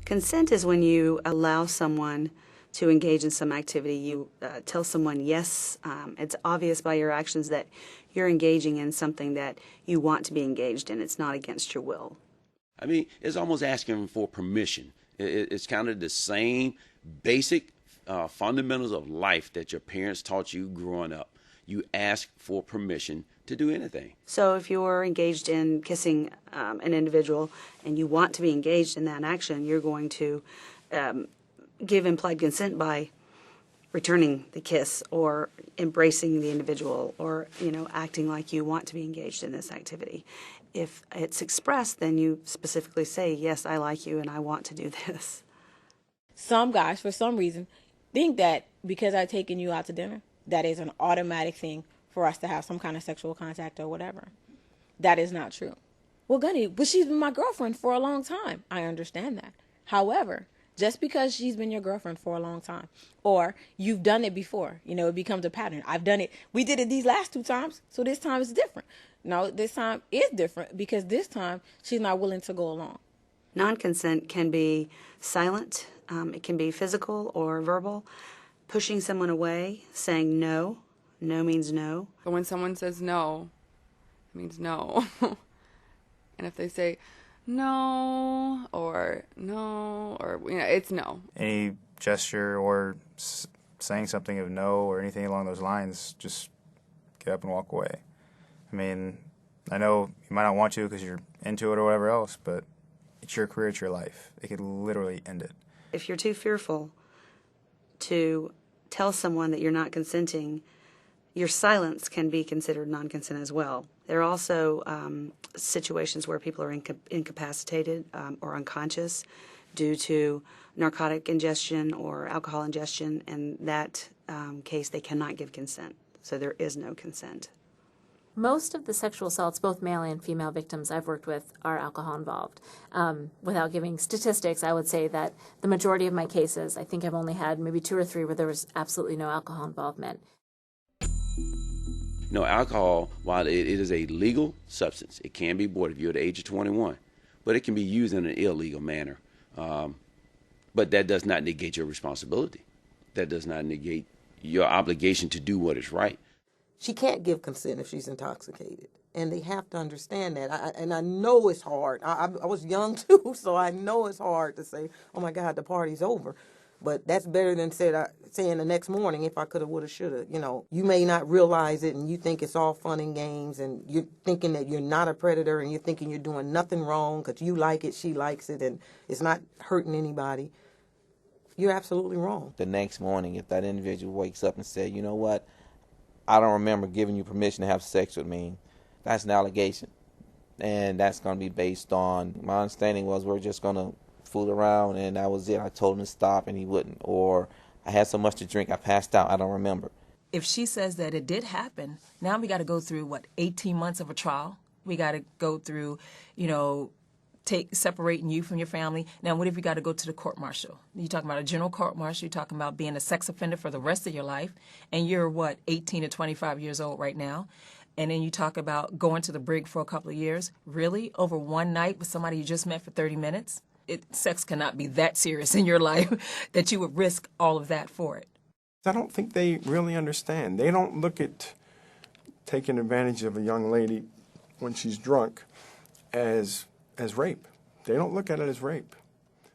Consent is when you allow someone to engage in some activity. You tell someone, yes, it's obvious by your actions that you're engaging in something that you want to be engaged in. It's not against your will. I mean, it's almost asking for permission. It's kind of the same basic fundamentals of life that your parents taught you growing up. You ask for permission to do anything. So if you're engaged in kissing an individual and you want to be engaged in that action, you're going to give implied consent by returning the kiss or embracing the individual or, acting like you want to be engaged in this activity. If it's expressed, then you specifically say, yes, I like you and I want to do this. Some guys, for some reason, think that because I've taken you out to dinner, that is an automatic thing for us to have some kind of sexual contact or whatever. That is not true. Well, Gunny, but she's been my girlfriend for a long time. I understand that. However, just because she's been your girlfriend for a long time, or you've done it before, it becomes a pattern. I've done it. We did it these last 2 times, so this time is different. No, this time is different because this time she's not willing to go along. Non-consent can be silent. It can be physical or verbal. Pushing someone away, saying no. No means no. But when someone says no, it means no. And if they say no, or it's no. Any gesture or saying something of no or anything along those lines, just get up and walk away. I mean, I know you might not want to because you're into it or whatever else, but it's your career, it's your life. It could literally end it. If you're too fearful to tell someone that you're not consenting, your silence can be considered non-consent as well. There are also situations where people are incapacitated or unconscious due to narcotic ingestion or alcohol ingestion. In that case, they cannot give consent. So there is no consent. Most of the sexual assaults, both male and female victims I've worked with, are alcohol involved. Without giving statistics, I would say that the majority of my cases, I think I've only had maybe 2 or 3 where there was absolutely no alcohol involvement. Alcohol, while it is a legal substance, it can be bought if you're the age of 21, but it can be used in an illegal manner. But that does not negate your responsibility. That does not negate your obligation to do what is right. She can't give consent if she's intoxicated, and they have to understand that. I know it's hard. I was young, too, so I know it's hard to say, oh, my God, the party's over. But that's better than saying the next morning, if I could have, would have, should have. You may not realize it, and you think it's all fun and games, and you're thinking that you're not a predator, and you're thinking you're doing nothing wrong because you like it, she likes it, and it's not hurting anybody. You're absolutely wrong. The next morning, if that individual wakes up and says, you know what, I don't remember giving you permission to have sex with me, that's an allegation. And that's going to be based on, my understanding was we're just going to fool around and that was it. I told him to stop and he wouldn't. Or I had so much to drink, I passed out, I don't remember. If she says that it did happen, now we got to go through, 18 months of a trial? We got to go through, separating you from your family. Now, what if you got to go to the court-martial? You're talking about a general court-martial. You're talking about being a sex offender for the rest of your life. And you're, 18 to 25 years old right now. And then you talk about going to the brig for a couple of years. Really? Over one night with somebody you just met for 30 minutes? Sex cannot be that serious in your life that you would risk all of that for it. I don't think they really understand. They don't look at taking advantage of a young lady when she's drunk as rape. They don't look at it as rape.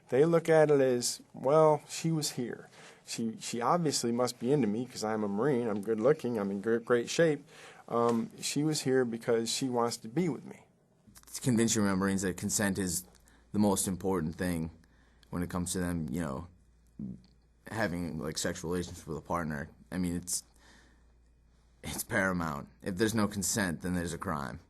They look at it as, well, she was here. She obviously must be into me because I'm a Marine, I'm good looking, I'm in great shape. She was here because she wants to be with me. To convince your Marines that consent is the most important thing when it comes to them, having sexual relations with a partner. I mean, it's paramount. If there's no consent, then there's a crime.